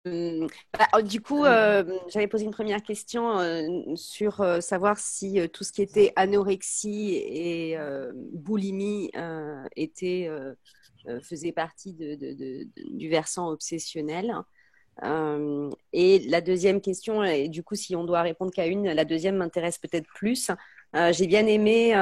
Du coup, j'avais posé une première question sur savoir si tout ce qui était anorexie et boulimie faisait partie du versant obsessionnel. Et la deuxième question, et du coup, si on doit répondre qu'à une, la deuxième m'intéresse peut-être plus. J'ai bien aimé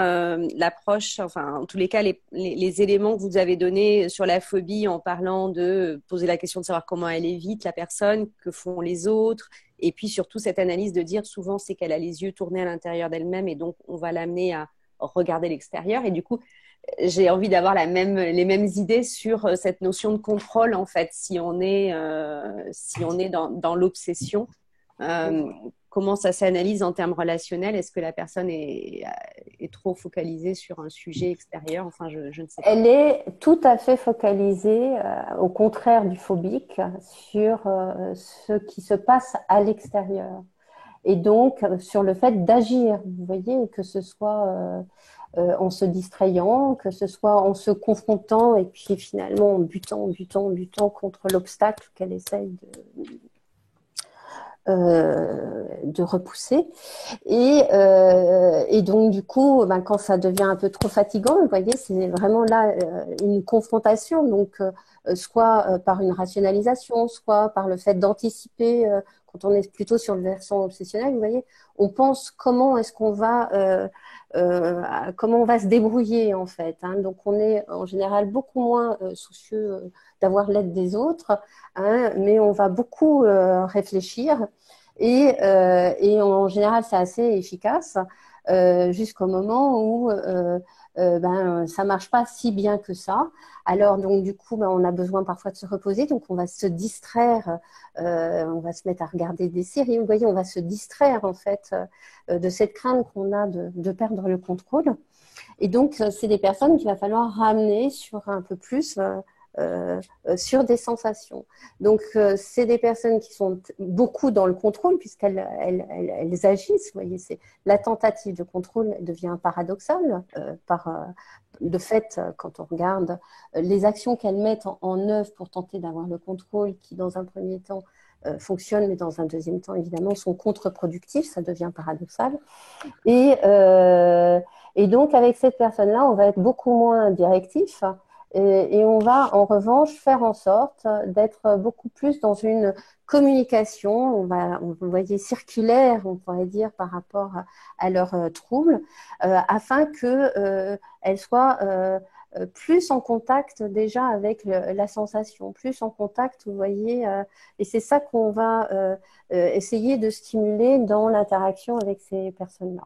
l'approche, enfin, en tous les cas, les éléments que vous avez donnés sur la phobie en parlant de poser la question de savoir comment elle évite la personne, que font les autres, et puis surtout cette analyse de dire souvent c'est qu'elle a les yeux tournés à l'intérieur d'elle-même et donc on va l'amener à regarder l'extérieur. Et du coup, j'ai envie d'avoir les mêmes idées sur cette notion de contrôle, en fait, si on est dans l'obsession. Euh, Comment ça s'analyse en termes relationnels? Est-ce que la personne est trop focalisée sur un sujet extérieur? Enfin, je ne sais pas. Elle est tout à fait focalisée, au contraire du phobique, sur ce qui se passe à l'extérieur. Et donc, sur le fait d'agir, vous voyez, que ce soit en se distrayant, que ce soit en se confrontant et puis finalement en butant contre l'obstacle qu'elle essaye de repousser. Et donc, du coup, ben, quand ça devient un peu trop fatigant, vous voyez, c'est vraiment là une confrontation. Donc, soit par une rationalisation, soit par le fait d'anticiper. Quand on est plutôt sur le versant obsessionnel, vous voyez, on pense comment on va se débrouiller en fait. Hein. Donc, on est en général beaucoup moins soucieux d'avoir l'aide des autres, hein, mais on va beaucoup réfléchir. Et en général, c'est assez efficace jusqu'au moment où ben, ça marche pas si bien que ça. Alors, donc, du coup, ben, on a besoin parfois de se reposer. Donc, on va se distraire. On va se mettre à regarder des séries. Vous voyez, on va se distraire, en fait, de cette crainte qu'on a de perdre le contrôle. Et donc, c'est des personnes qu'il va falloir ramener sur un peu plus sur des sensations. Donc, c'est des personnes qui sont beaucoup dans le contrôle puisqu'elles agissent. Vous voyez, c'est la tentative de contrôle devient paradoxale par de fait, quand on regarde les actions qu'elles mettent en œuvre pour tenter d'avoir le contrôle, qui dans un premier temps fonctionnent, mais dans un deuxième temps, évidemment, sont contre-productifs, ça devient paradoxal. Et, euh, et donc, avec cette personne-là, on va être beaucoup moins directif et on va en revanche faire en sorte d'être beaucoup plus dans une communication, vous voyez, circulaire, on pourrait dire, par rapport à leurs troubles, afin qu'elles soient plus en contact déjà avec la sensation, plus en contact, vous voyez, et c'est ça qu'on va essayer de stimuler dans l'interaction avec ces personnes-là.